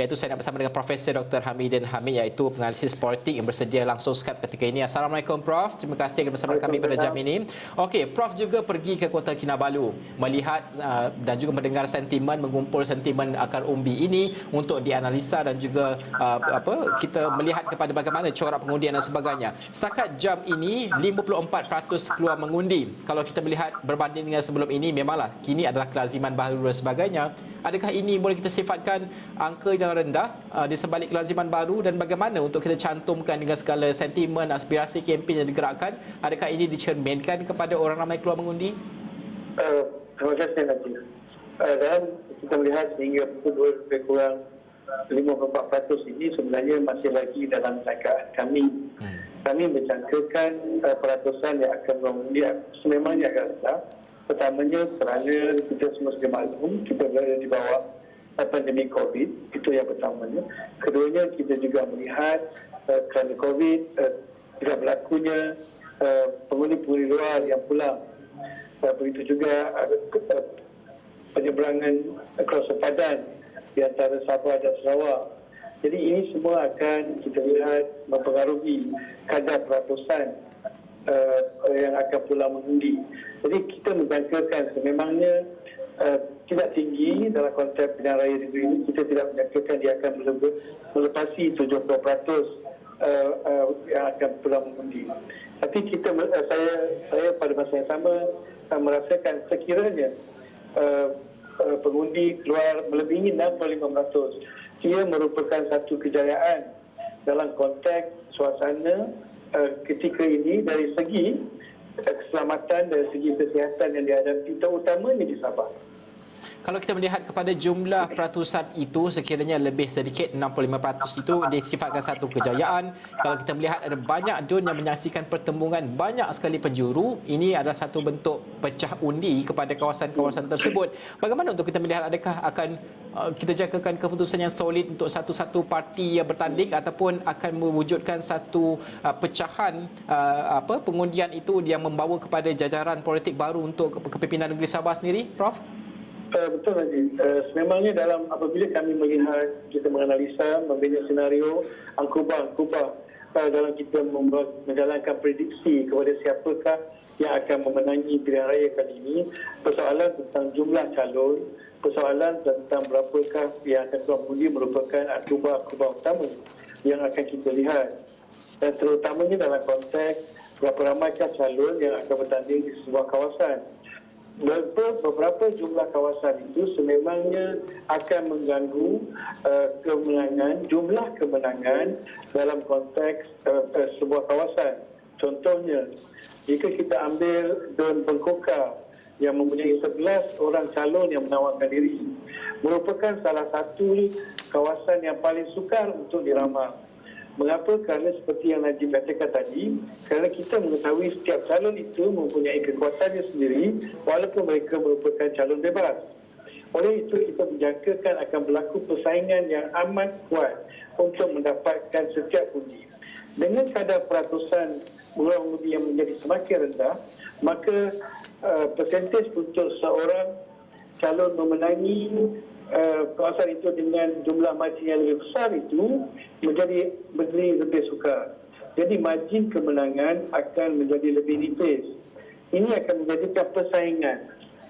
iaitu saya nak bersama dengan Profesor Dr. Hamidin Hamid, iaitu penganalisis politik yang bersedia langsung Skype ketika ini. Assalamualaikum Prof. Terima kasih kerana bersama kami pada jam ini. Okey, Prof juga pergi ke Kota Kinabalu melihat dan juga mendengar sentimen, mengumpul sentimen akar umbi ini untuk dianalisa dan juga kita melihat kepada bagaimana corak pengundian dan sebagainya. Setakat jam ini 54% keluar mengundi. Kalau kita melihat berbanding dengan sebelum ini, memanglah kini adalah kelaziman baru dan sebagainya. Adakah ini boleh kita sifatkan angka yang rendah di sebalik kelaziman baru, dan bagaimana untuk kita cantumkan dengan segala sentimen, aspirasi, kempen yang digerakkan, adakah ini dicerminkan kepada orang ramai keluar mengundi? Terima kasih Najib. Dan kita melihat sehingga pukul lebih kurang 54% ini sebenarnya masih lagi dalam jangkaan kami. Kami menjangkakan peratusan yang akan mengundi sememangnya agak rendah. Pertamanya kerana kita semua sedia maklum, kita berada di bawah pandemik COVID, itu yang pertamanya. Keduanya, kita juga melihat kerana COVID tidak berlakunya pengundi-pengundi luar yang pulang. Begitu juga penyeberangan Cross Sepadan di antara Sabah dan Sarawak. Jadi ini semua akan kita lihat mempengaruhi kadar peratusan yang akan pulang mengundi. Jadi kita menjangkakan sememangnya tidak tinggi dalam konteks pilihan raya negeri ini. Kita tidak menjangkakan dia akan melepasi 70% yang akan pulang mengundi. Tapi saya pada masa yang sama merasakan sekiranya pengundi keluar melebihi 65%. Ia merupakan satu kejayaan dalam konteks suasana ketika ini dari segi keselamatan, dari segi kesihatan yang dihadapi, terutamanya di Sabah. Kalau kita melihat kepada jumlah peratusan itu, sekiranya lebih sedikit 65% itu disifatkan satu kejayaan. Kalau kita melihat ada banyak dun yang menyaksikan pertembungan banyak sekali penjuru, ini adalah satu bentuk pecah undi kepada kawasan-kawasan tersebut. Bagaimana untuk kita melihat, adakah akan kita jangkakan keputusan yang solid untuk satu-satu parti yang bertanding, ataupun akan mewujudkan satu pecahan pengundian itu yang membawa kepada jajaran politik baru untuk kepimpinan negeri Sabah sendiri, Prof? Betul Najib. Sememangnya apabila kami melihat, kita menganalisa, membina senario angkuba-angkuba dalam kita menjalankan prediksi kepada siapakah yang akan memenangi pilihan raya kali ini, persoalan tentang jumlah calon, persoalan tentang berapakah yang akan keluar mengundi merupakan angkuba-angkuba utama yang akan kita lihat. Dan terutamanya dalam konteks berapa ramaikah calon yang akan bertanding di sebuah kawasan. Beberapa jumlah kawasan itu sememangnya akan mengganggu jumlah kemenangan dalam konteks sebuah kawasan. Contohnya, jika kita ambil Dun Bengkokar yang mempunyai 11 orang calon yang menawarkan diri, merupakan salah satu kawasan yang paling sukar untuk diramal. Mengapa? Kerana seperti yang Najib katakan tadi, kerana kita mengetahui setiap calon itu mempunyai kekuatannya sendiri walaupun mereka merupakan calon bebas. Oleh itu, kita menjangkakan akan berlaku persaingan yang amat kuat untuk mendapatkan setiap undi. Dengan kadar peratusan orang undi yang menjadi semakin rendah, maka persentase untuk seorang calon memenangi kawasan itu dengan jumlah margin yang lebih besar itu menjadi lebih sukar. Jadi margin kemenangan akan menjadi lebih nipis. Ini akan menjadikan persaingan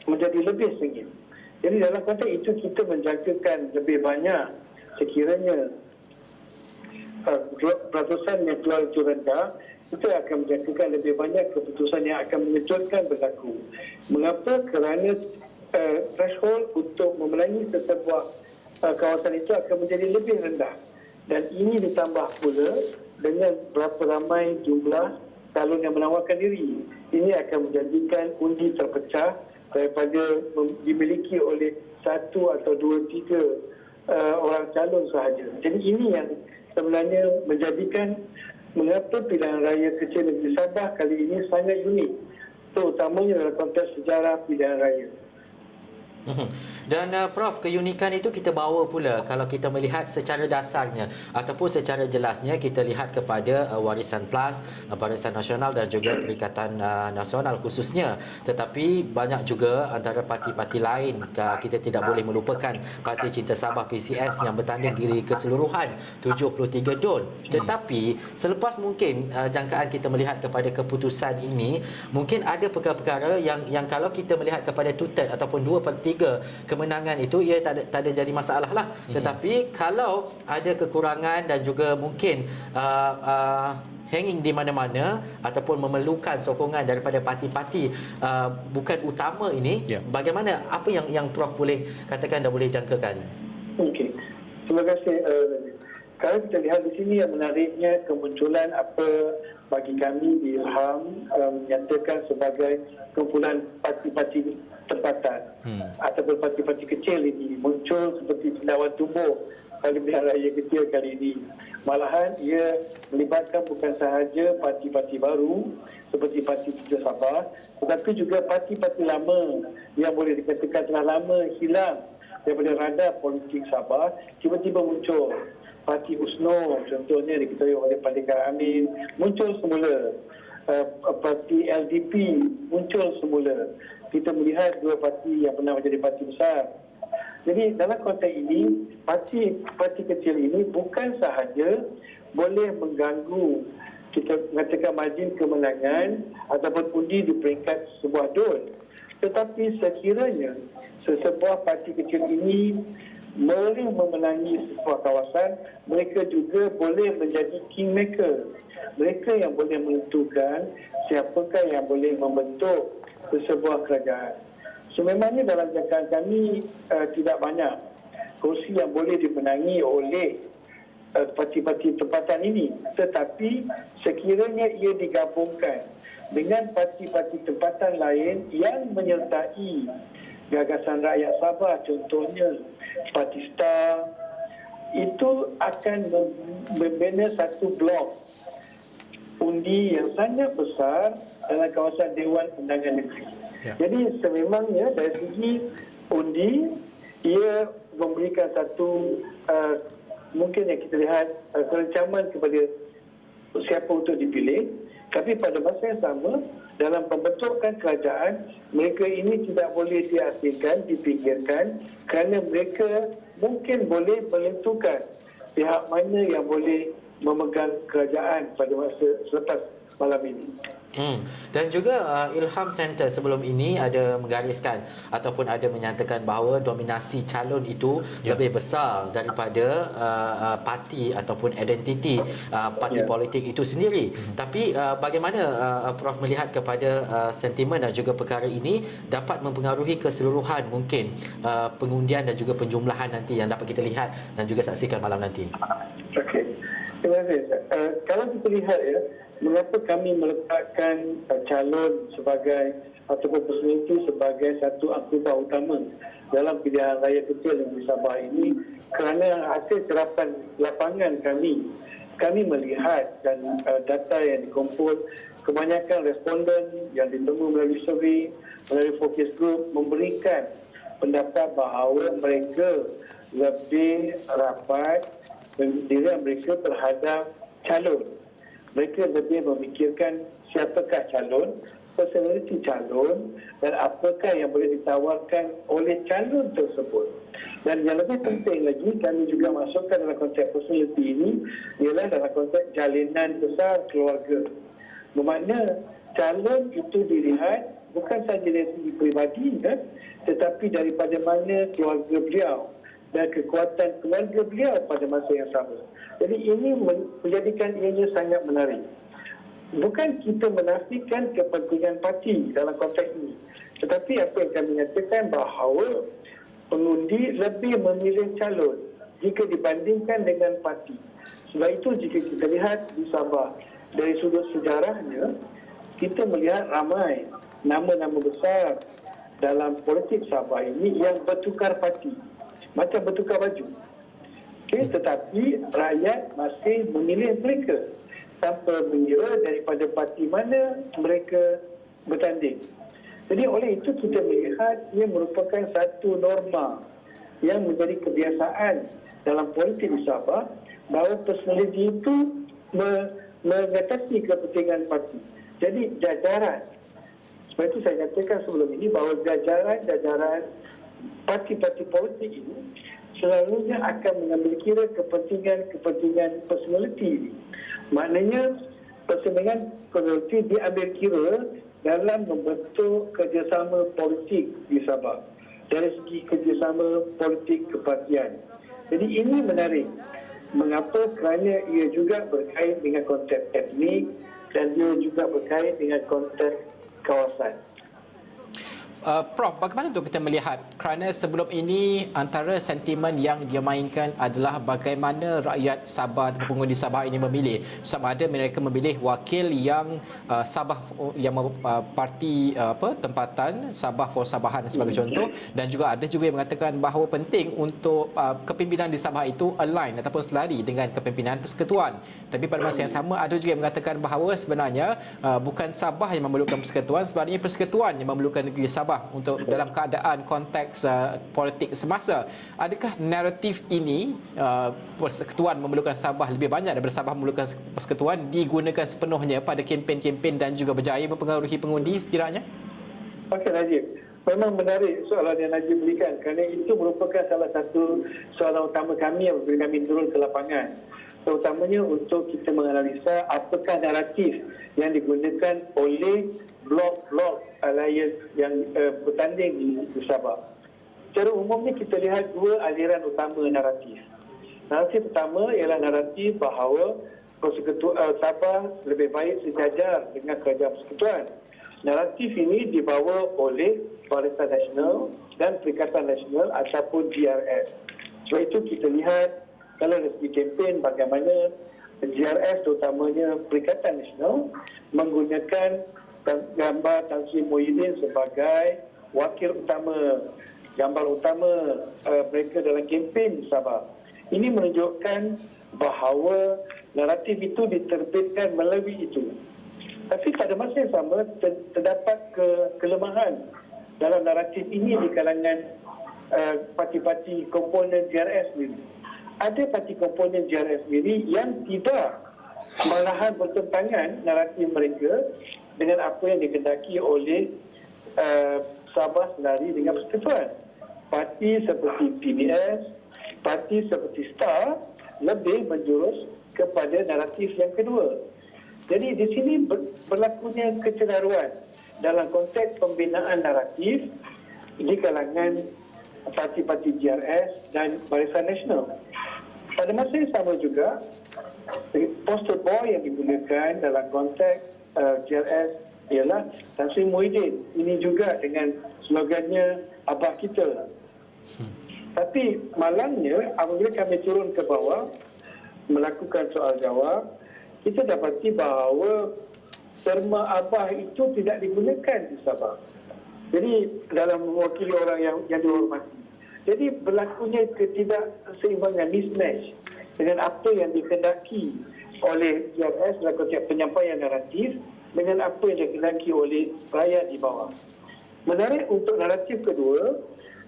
menjadi lebih sengit. Jadi dalam konteks itu kita menjangkakan lebih banyak sekiranya peratusan yang keluar itu rendah, kita akan menjangkakan lebih banyak keputusan yang akan mengejutkan berlaku. Mengapa? Kerana threshold untuk memenangi sesebuah kawasan itu akan menjadi lebih rendah. Dan ini ditambah pula dengan berapa ramai jumlah calon yang menawarkan diri. Ini akan menjadikan undi terpecah daripada dimiliki oleh satu atau dua, tiga orang calon sahaja. Jadi ini yang sebenarnya menjadikan mengapa pilihan raya kecil negeri Sabah kali ini sangat unik, terutamanya dalam konteks sejarah pilihan raya. Dan Prof, keunikan itu kita bawa pula kalau kita melihat secara dasarnya ataupun secara jelasnya kita lihat kepada Warisan Plus, Barisan Nasional dan juga Perikatan Nasional khususnya. Tetapi banyak juga antara parti-parti lain, kita tidak boleh melupakan Parti Cinta Sabah PCS yang bertanding di keseluruhan 73 DUN. Tetapi selepas mungkin jangkaan kita melihat kepada keputusan ini, mungkin ada perkara-perkara yang kalau kita melihat kepada 2/3 ataupun 2/3 kemenangan itu, ia tak ada jadi masalah lah. Tetapi kalau ada kekurangan dan juga mungkin hanging di mana-mana ataupun memerlukan sokongan daripada parti-parti bukan utama ini, bagaimana, apa yang Prof boleh katakan dan boleh jangkakan? Okey, terima kasih. Kalau kita lihat di sini yang menariknya kemunculan apa bagi kami di Ilham menyatakan sebagai kumpulan parti-parti tempatan ataupun parti-parti kecil ini muncul seperti cendawan tumbuh pada pilihan raya kecil kali ini. Malahan ia melibatkan bukan sahaja parti-parti baru seperti Parti Cinta Sabah, tetapi juga parti-parti lama yang boleh dikatakan telah lama hilang daripada radar politik Sabah, tiba-tiba muncul. Parti USNO contohnya diketahui oleh Pandika Amin muncul semula. Parti LDP muncul semula. Kita melihat dua parti yang pernah menjadi parti besar. Jadi dalam konteks ini, parti kecil ini bukan sahaja boleh mengganggu, kita mengatakan, margin kemenangan ataupun undi di peringkat sebuah DUN. Tetapi sekiranya sesebuah parti kecil ini boleh memenangi sebuah kawasan, mereka juga boleh menjadi kingmaker. Mereka yang boleh menentukan siapakah yang boleh membentuk sebuah kerajaan. Sememangnya dalam jangkaan kami tidak banyak kursi yang boleh dimenangi oleh parti-parti tempatan ini. Tetapi sekiranya ia digabungkan dengan parti-parti tempatan lain yang menyertai gagasan rakyat Sabah, contohnya Parti Star, itu akan membina satu blok undi yang sangat besar dalam kawasan Dewan Undangan Negeri. Jadi sememangnya dari segi undi, ia memberikan satu mungkin yang kita lihat kerencaman kepada siapa untuk dipilih. Tapi pada masa yang sama, dalam pembentukan kerajaan, mereka ini tidak boleh diasingkan, dipinggirkan, kerana mereka mungkin boleh menentukan pihak mana yang boleh memegang kerajaan pada masa selepas malam ini. Dan juga Ilham Center sebelum ini ada menggariskan ataupun ada menyatakan bahawa dominasi calon itu lebih besar daripada parti ataupun identiti parti politik itu sendiri. Tapi bagaimana Prof melihat kepada sentimen dan juga perkara ini dapat mempengaruhi keseluruhan mungkin pengundian dan juga penjumlahan nanti yang dapat kita lihat dan juga saksikan malam nanti? Okey. Terima kasih. Kalau kita lihat mengapa kami meletakkan calon sebagai ataupun personaliti sebagai satu akhubah utama dalam pilihan raya kecil yang di Sabah ini, kerana hasil serapan lapangan kami melihat dan data yang dikumpul, kebanyakan responden yang ditemu melalui survey, melalui focus group memberikan pendapat bahawa mereka lebih rapat pendirian mereka terhadap calon. Mereka lebih memikirkan siapakah calon, personality calon dan apakah yang boleh ditawarkan oleh calon tersebut. Dan yang lebih penting lagi, kami juga masukkan dalam konsep personality ini ialah dalam konsep jalinan besar keluarga. Bermakna calon itu dilihat bukan sahaja dari segi peribadi, tetapi daripada mana keluarga beliau dan kekuatan keluarga beliau pada masa yang sama. Jadi ini menjadikan ianya sangat menarik. Bukan kita menafikan kepentingan parti dalam konteks ini, tetapi apa yang kami nyatakan bahawa pengundi lebih memilih calon jika dibandingkan dengan parti. Sebab itu jika kita lihat di Sabah dari sudut sejarahnya, kita melihat ramai nama-nama besar dalam politik Sabah ini yang bertukar parti, macam bertukar baju. Tetapi rakyat masih memilih mereka tanpa mengira daripada parti mana mereka bertanding. Jadi oleh itu kita melihat ia merupakan satu norma yang menjadi kebiasaan dalam politik di Sabah, bahawa personality itu mengatasi kepentingan parti. Jadi jajaran, sebab itu saya katakan sebelum ini bahawa jajaran parti-parti politik ini selalunya akan mengambil kira kepentingan personality. Maknanya kepentingan personality diambil kira dalam membentuk kerjasama politik di Sabah dari segi kerjasama politik kepartian. Jadi ini menarik. Mengapa? Kerana ia juga berkait dengan konteks etnik dan ia juga berkait dengan konteks kawasan. Prof, bagaimana untuk kita melihat, kerana sebelum ini antara sentimen yang dia mainkan adalah bagaimana rakyat Sabah atau pengundi Sabah ini memilih, sama ada mereka memilih wakil yang Sabah, yang parti tempatan Sabah for Sabahan sebagai contoh, dan juga ada juga yang mengatakan bahawa penting untuk kepimpinan di Sabah itu align ataupun selari dengan kepimpinan persekutuan. Tapi pada masa yang sama ada juga yang mengatakan bahawa sebenarnya bukan Sabah yang memerlukan persekutuan, sebenarnya persekutuan yang memerlukan negeri Sabah untuk dalam keadaan konteks politik semasa. Adakah naratif ini persekutuan memerlukan Sabah lebih banyak daripada Sabah memerlukan persekutuan digunakan sepenuhnya pada kempen-kempen dan juga berjaya mempengaruhi pengundi sekiranya? Okey Najib, memang menarik soalan yang Najib berikan kerana itu merupakan salah satu soalan utama kami apabila kami turun ke lapangan. Terutamanya untuk kita menganalisa apakah naratif yang digunakan oleh blok-blok alliance yang bertanding di Sabah. Secara umumnya kita lihat dua aliran utama naratif. Naratif pertama ialah naratif bahawa Sabah lebih baik sejajar dengan kerajaan persekutuan. Naratif ini dibawa oleh Barisan Nasional dan Perikatan Nasional ataupun GRS. Sebab itu kita lihat kalau dari segi kempen bagaimana GRS terutamanya Perikatan Nasional menggunakan gambar Tan Sri Muhyiddin sebagai wakil utama, gambar utama mereka dalam kempen di Sabah. Ini menunjukkan bahawa naratif itu diterbitkan melalui itu. Tapi pada masa yang sama terdapat kelemahan dalam naratif ini di kalangan parti-parti komponen GRS sendiri. Ada parti komponen GRS sendiri yang tidak, malahan bertentangan naratif mereka dengan apa yang dikehendaki oleh Sabah selari dengan persekutuan. Parti seperti PBS, parti seperti STAR lebih menjurus kepada naratif yang kedua. Jadi di sini berlakunya kecelaruan dalam konteks pembinaan naratif di kalangan parti-parti GRS dan Barisan Nasional. Pada masa yang sama juga, poster boy yang digunakan dalam konteks GRS ialah Tan Sri Muhyiddin. Ini juga dengan slogannya Abah Kita. Tapi malangnya apabila kami turun ke bawah melakukan soal jawab, kita dapati bahawa terma Abah itu tidak digunakan di Sabah. Jadi dalam mewakili orang yang dihormati. Jadi berlakunya ketidakseimbangan, mismatch dengan apa yang dikehendaki oleh GRS dalam konteks penyampaian naratif dengan apa yang dikehendaki oleh rakyat di bawah. Menarik untuk naratif kedua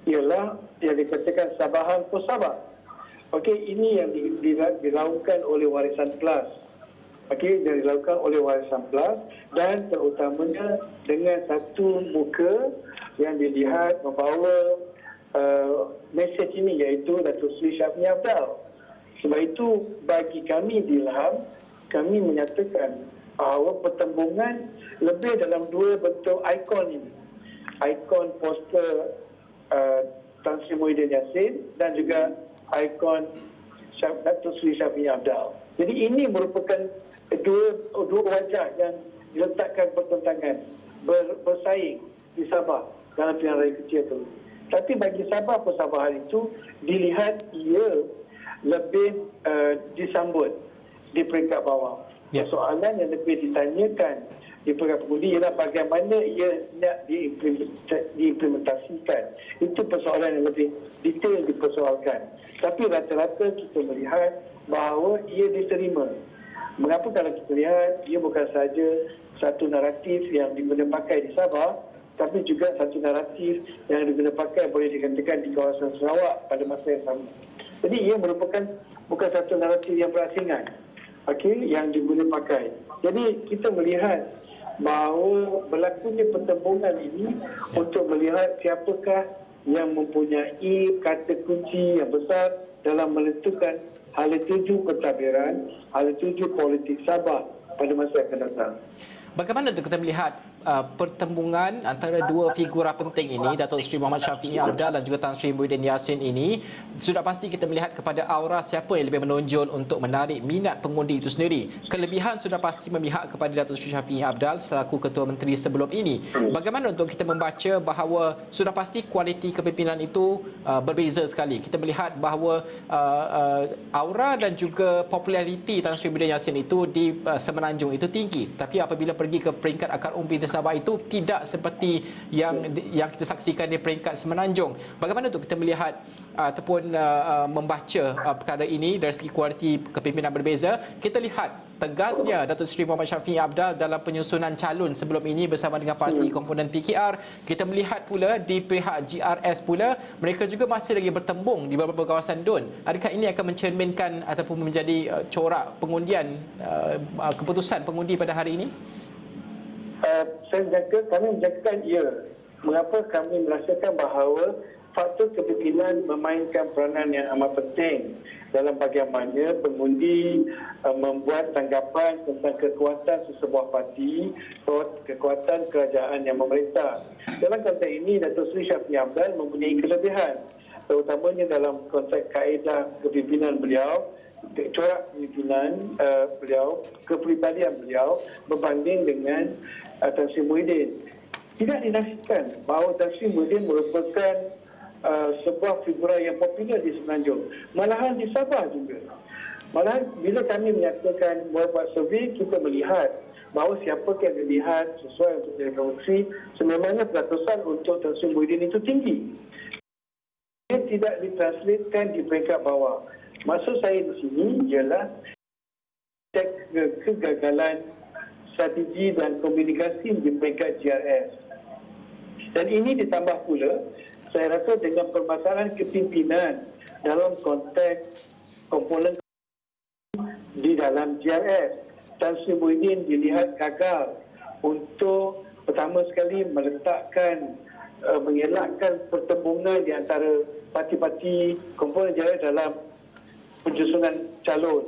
ialah yang dikatakan Sabahan for Sabah. Okey, ini yang dilakukan oleh Warisan Plus. Okey, yang dilakukan oleh Warisan Plus dan terutamanya dengan satu muka yang dilihat membawa mesej ini iaitu Datuk Seri Syafni Apdal. Sebab itu bagi kami di Ilham, kami menyatakan bahawa pertembungan lebih dalam dua bentuk ikon ini. Ikon poster Tan Sri Muhyiddin Yassin dan juga ikon Datuk Seri Syafni Apdal. Jadi ini merupakan dua wajah yang diletakkan bertentangan, bersaing di Sabah dalam pilihan raya kecil itu. Tapi bagi Sabah persabahan itu dilihat ia lebih disambut di peringkat bawah. Yeah. Soalan yang lebih ditanyakan di peringkat pengundi ialah bagaimana ia nak diimplementasikan. Itu persoalan yang lebih detail dipersoalkan. Tapi rata-rata kita melihat bahawa ia diterima. Mengapa? Kalau kita lihat ia bukan saja satu naratif yang digunakan pakai di Sabah, tapi juga satu naratif yang diguna pakai boleh dikatakan di kawasan Sarawak pada masa yang sama. Jadi ia merupakan bukan satu naratif yang berasingan, okey, yang diguna pakai. Jadi kita melihat bahawa berlakunya pertembungan ini untuk melihat siapakah yang mempunyai kata kunci yang besar dalam menentukan hala tuju pentadbiran, hala tuju politik Sabah pada masa yang akan datang. Bagaimana untuk kita melihat pertembungan antara dua figura penting ini, Datuk Seri Muhammad Syafiee Apdal dan juga Tan Sri Muhyiddin Yassin ini? Sudah pasti kita melihat kepada aura siapa yang lebih menonjol untuk menarik minat pengundi itu sendiri. Kelebihan sudah pasti memihak kepada Datuk Seri Syafiee Apdal selaku Ketua Menteri sebelum ini. Bagaimana untuk kita membaca bahawa sudah pasti kualiti kepimpinan itu berbeza sekali. Kita melihat bahawa aura dan juga populariti Tan Sri Muhyiddin Yassin itu di Semenanjung itu tinggi. Tapi apabila pergi ke peringkat akar umbi di Sabah itu tidak seperti yang kita saksikan di peringkat Semenanjung. Bagaimana untuk kita melihat ataupun membaca perkara ini dari segi kualiti kepimpinan berbeza? Kita lihat tegasnya Datuk Seri Muhammad Syafiee Apdal dalam penyusunan calon sebelum ini bersama dengan parti komponen PKR. Kita melihat pula di pihak GRS pula, mereka juga masih lagi bertembung di beberapa kawasan DUN. Adakah ini akan mencerminkan ataupun menjadi corak pengundian keputusan pengundi pada hari ini? Kami menjangkakan ia. Mengapa kami merasakan bahawa faktor kepimpinan memainkan peranan yang amat penting dalam bagaimana pengundi membuat tanggapan tentang kekuatan sesebuah parti, kekuatan kerajaan yang memerintah. Dalam konteks ini, Datuk Seri Syafiee Apdal mempunyai kelebihan, terutamanya dalam konteks kaedah kepimpinan beliau, corak kepimpinan beliau, kepribadian beliau berbanding dengan Tan Sri Muhyiddin. Tidak dinafikan bahawa Tan Sri Muhyiddin merupakan sebuah figura yang popular di Semenanjung, malahan di Sabah juga. Malahan bila kami menyatakan buat survey, kita melihat bahawa siapa yang dilihat sesuai untuk jadi korupsi, sememangnya pelatusan untuk Tan Sri Muhyiddin itu tinggi. Ia tidak ditranslatekan di peringkat bawah. Maksud saya di sini ialah kegagalan strategi dan komunikasi di peringkat GRS. Dan ini ditambah pula, saya rasa dengan permasalahan kepimpinan dalam konteks komponen di dalam GRS. Tan Sri Muhyiddin dilihat gagal untuk pertama sekali meletakkan, mengelakkan pertembungan di antara parti-parti komponen GRS dalam penyusunan calon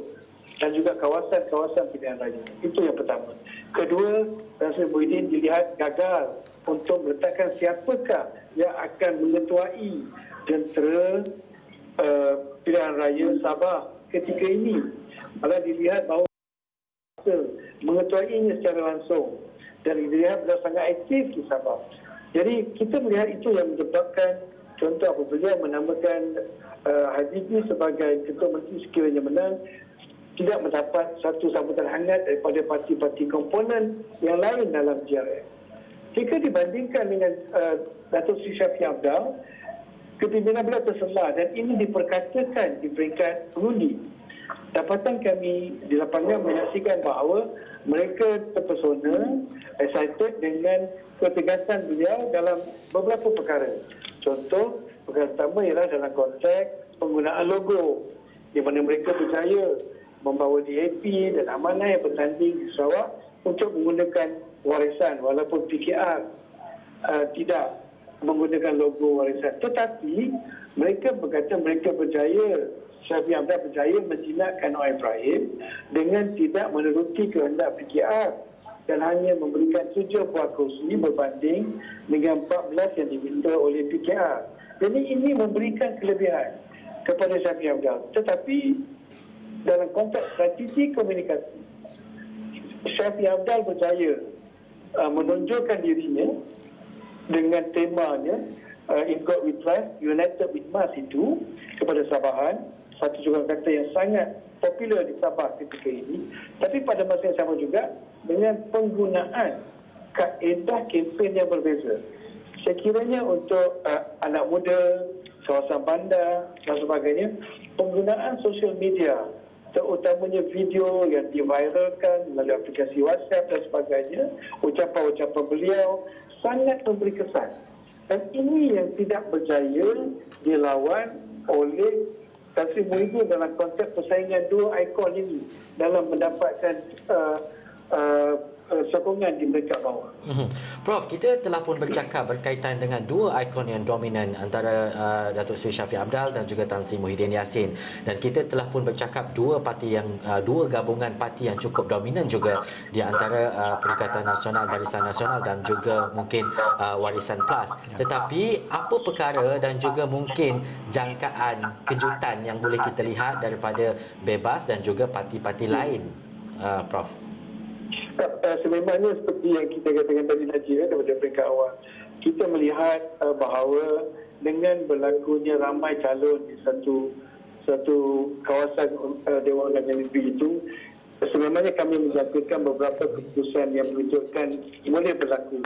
dan juga kawasan-kawasan pilihan raya. Itu yang pertama. Kedua, Tan Sri Muhyiddin dilihat gagal untuk meletakkan siapakah yang akan mengetuai jentera pilihan raya Sabah ketika ini. Malah dilihat bahawa mengetuainya secara langsung dan dilihat beliau sangat aktif di Sabah. Jadi kita melihat itu yang menyebabkan contoh apabila menamakan Habibie sebagai Ketua Menteri sekiranya menang, tidak mendapat satu sambutan hangat daripada parti-parti komponen yang lain dalam GRS. Jika dibandingkan dengan Datuk Seri Syafiee Apdal, kepimpinan beliau terselah dan ini diperkatakan di peringkat pengundi. Dapatan kami di lapangan menyaksikan bahawa mereka terpesona, excited dengan ketegasan beliau dalam beberapa perkara. Contoh, perkara pertama ialah dalam konteks penggunaan logo di mana mereka berjaya membawa DAP dan amanah yang bertanding di Sarawak untuk menggunakan warisan walaupun PKR tidak menggunakan logo warisan. Tetapi mereka berkata mereka berjaya, Syafiee Apdal berjaya menjinakkan Noor Ibrahim dengan tidak menuruti kehendak PKR dan hanya memberikan 7 buah kursi berbanding dengan 14 yang diminta oleh PKR. Jadi ini memberikan kelebihan kepada Syafiee Apdal. Tetapi dalam konteks strategi komunikasi, Syafiee Apdal berjaya menonjolkan dirinya dengan temanya In God We Trust, United We Must itu kepada Sabahan, satu juga kata yang sangat popular di Sabah ketika ini. Tapi pada masa yang sama juga dengan penggunaan kaedah kempen yang berbeza. Sekiranya untuk anak muda, kawasan bandar dan sebagainya, penggunaan sosial media, terutamanya video yang diviralkan melalui aplikasi WhatsApp dan sebagainya, ucapan-ucapan beliau sangat memberi kesan. Dan ini yang tidak berjaya dilawan oleh Tan Sri Muhyiddin dalam konteks persaingan dua ikon ini dalam mendapatkan sokongan di peringkat bawah. Prof, kita telah pun bercakap berkaitan dengan dua ikon yang dominan antara Datuk Seri Shafie Apdal dan juga Tan Sri Muhyiddin Yassin, dan kita telah pun bercakap dua gabungan parti yang cukup dominan juga di antara Perikatan Nasional, Barisan Nasional dan juga mungkin Warisan Plus. Tetapi apa perkara dan juga mungkin jangkaan kejutan yang boleh kita lihat daripada Bebas dan juga parti-parti lain, Prof? Sememangnya seperti yang kita katakan tadi daripada peringkat awal, kita melihat bahawa dengan berlakunya ramai calon di satu kawasan Dewan Undangan Negeri itu, sememangnya kami menjatuhkan beberapa keputusan yang menunjukkan boleh berlaku.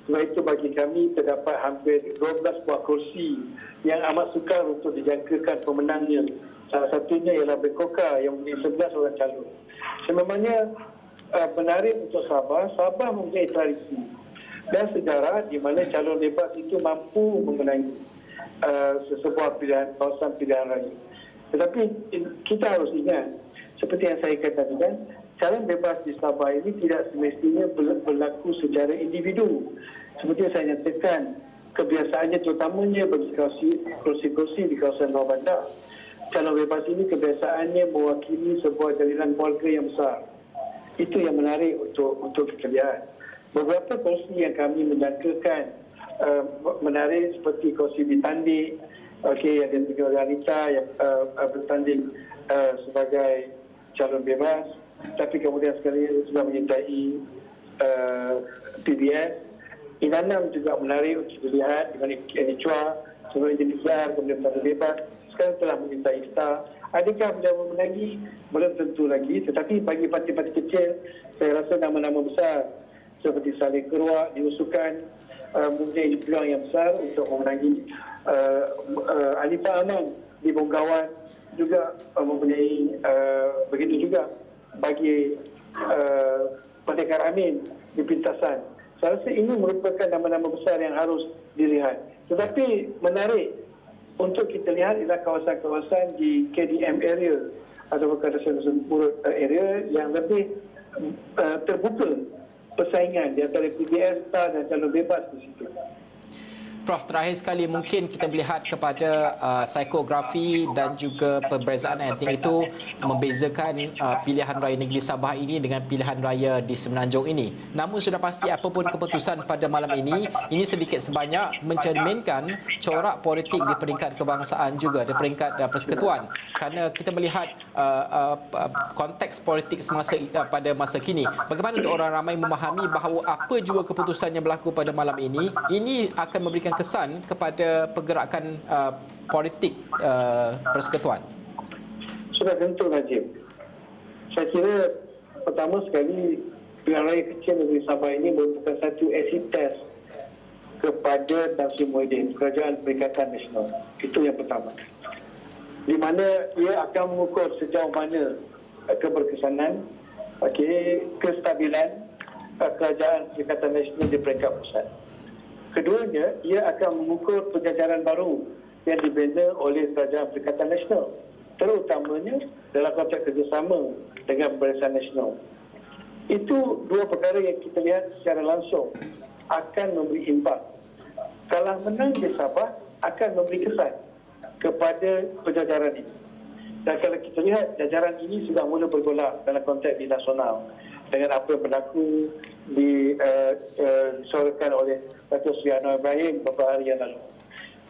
Sebab itu bagi kami terdapat hampir 12 buah kursi yang amat sukar untuk dijangkakan pemenangnya. Salah satunya ialah Bekoka yang mempunyai 11 orang calon. Sememangnya menarik untuk Sabah mempunyai tradisi dan sejarah di mana calon bebas itu mampu memenangi sebuah kawasan pilihan raya. Tetapi kita harus ingat, seperti yang saya katakan tadi, calon bebas di Sabah ini tidak semestinya berlaku secara individu. Seperti yang saya nyatakan, kebiasaannya terutamanya bagi kursi-kursi di kawasan Luar Bandar. Calon bebas ini kebiasaannya mewakili sebuah jalinan keluarga yang besar. Itu yang menarik untuk kita lihat. Beberapa kursi yang kami menjangkakan menarik seperti kursi di Tandik, ada tiga wanita yang bertanding sebagai calon bebas, tapi kemudian sekali sudah menyertai PBS. Inanam juga menarik untuk dilihat dengan Eni Chua, sebelum jadi Zahar, kemudian calon bebas, sekarang telah menyertai Star. Adakah beliau memenangi? Belum tentu lagi. Tetapi bagi parti-parti kecil, saya rasa nama-nama besar seperti Saleh Keruak diusulkan mempunyai peluang yang besar untuk memenangi. Anifah Aman di Bonggawan juga mempunyai begitu juga bagi Pendekar Amin di Pintasan. Saya rasa ini merupakan nama-nama besar yang harus dilihat. Tetapi menarik untuk kita lihat ialah kawasan-kawasan di KDM area atau kawasan Murut area yang lebih terbuka persaingan di antara PBS, STAR dan calon bebas di situ. Prof, terakhir sekali mungkin kita melihat kepada psikografi dan juga perbezaan etnik itu membezakan pilihan raya negeri Sabah ini dengan pilihan raya di Semenanjung ini. Namun sudah pasti apapun keputusan pada malam ini sedikit sebanyak mencerminkan corak politik di peringkat kebangsaan juga, di peringkat persekutuan. Kerana kita melihat konteks politik pada masa kini. Bagaimana untuk orang ramai memahami bahawa apa jua keputusan yang berlaku pada malam ini akan memberikan kesan kepada pergerakan politik persekutuan? Sudah tentu, Najib. Saya kira pertama sekali pilihan raya kecil negeri Sabah ini merupakan satu acid test kepada Tan Sri Muhyiddin, Kerajaan Perikatan Nasional. Itu yang pertama. Di mana ia akan mengukur sejauh mana keberkesanan, kestabilan Kerajaan Perikatan Nasional di peringkat pusat. Keduanya, ia akan mengukur penjajaran baru yang dibina oleh Kerajaan Perikatan Nasional, terutamanya dalam konteks kerjasama dengan Barisan Nasional. Itu dua perkara yang kita lihat secara langsung akan memberi impak. Kalau menang di Sabah, akan memberi kesan kepada penjajaran ini. Dan kalau kita lihat, jajaran ini sudah mula bergolak dalam konteks di nasional dengan apa yang berlaku disorotkan oleh Datuk Seri Anwar Ibrahim beberapa hari yang lalu.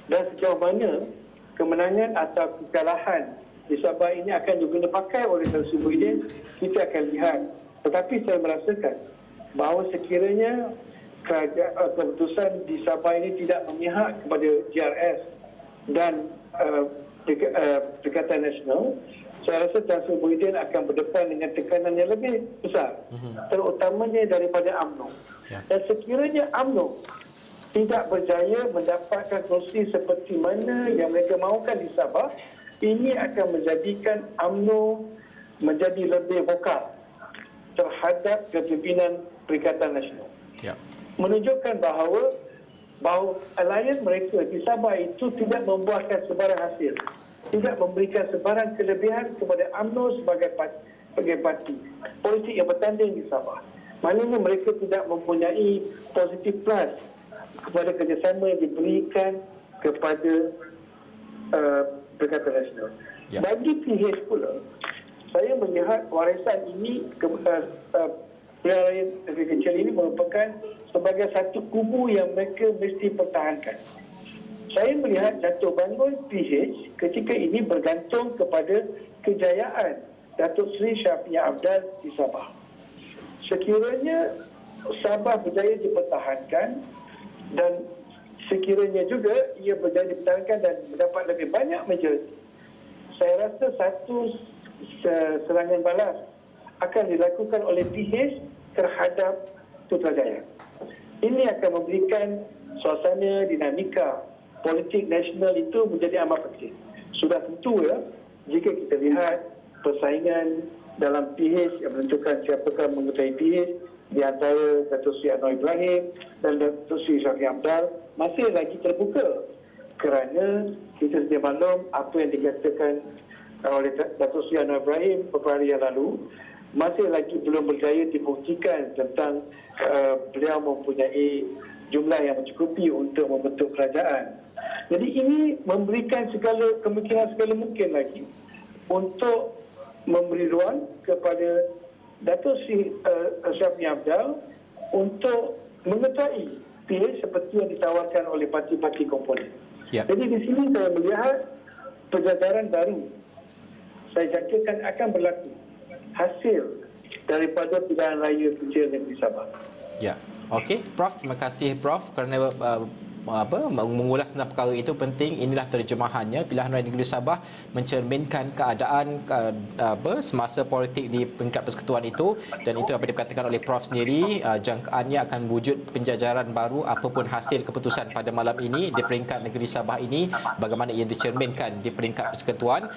Dan sejauh mana kemenangan atau kekalahan di Sabah ini akan juga dipakai oleh Tan Sri Muhyiddin, kita akan lihat. Tetapi saya merasakan bahawa sekiranya keputusan di Sabah ini tidak memihak kepada GRS dan Perikatan Nasional, saya rasa Tan Sri Muhyiddin akan berdepan dengan tekanan yang lebih besar, terutamanya daripada UMNO. Dan sekiranya UMNO tidak berjaya mendapatkan kursi seperti mana yang mereka mahukan di Sabah, ini akan menjadikan UMNO menjadi lebih vokal terhadap kepimpinan Perikatan Nasional. menunjukkan bahawa alliance mereka di Sabah itu tidak membuahkan sebarang hasil, tidak memberikan sebarang kelebihan kepada UMNO sebagai parti politik yang bertanding di Sabah. Maknanya mereka tidak mempunyai positif plus kepada kerjasama yang diberikan kepada Perikatan Nasional. Ya. Bagi PH pula, saya melihat warisan ini pilihan raya negeri kecil ini merupakan sebagai satu kubu yang mereka mesti pertahankan. Saya melihat jatuh bangun PH ketika ini bergantung kepada kejayaan Datuk Seri Syafiee Apdal di Sabah. Sekiranya Sabah berjaya dipertahankan dan sekiranya juga ia berjaya dipertahankan dan mendapat lebih banyak majoriti, saya rasa satu serangan balas akan dilakukan oleh PH terhadap Putrajaya. Ini akan memberikan suasana dinamika politik nasional itu menjadi amat penting. Sudah tentu ya, jika kita lihat persaingan dalam PH yang menentukan siapakah menguasai PH di antara Datuk Seri Anwar Ibrahim dan Datuk Seri Syafiee Apdal masih lagi terbuka, kerana kita sedia maklum apa yang dikatakan oleh Datuk Seri Anwar Ibrahim beberapa hari yang lalu masih lagi belum berjaya dibuktikan tentang beliau mempunyai jumlah yang mencukupi untuk membentuk kerajaan. Jadi ini memberikan segala kemungkinan segala mungkin lagi untuk memberi ruang kepada Datuk Seri Syafiee Apdal untuk menyertai PH seperti yang ditawarkan oleh parti-parti komponen. Ya. Jadi di sini saya melihat penjajaran baru saya jangkakan akan berlaku hasil daripada pilihan raya kecil negeri Sabah. Ya. Okey, Prof, terima kasih Prof kerana mengulas tentang perkara itu penting. Inilah terjemahannya. Pilihan raya negeri Sabah mencerminkan keadaan semasa politik di peringkat persekutuan itu, dan itu apa dikatakan oleh Prof sendiri, jangkaannya akan wujud penjajaran baru apapun hasil keputusan pada malam ini di peringkat negeri Sabah ini, bagaimana ia dicerminkan di peringkat persekutuan.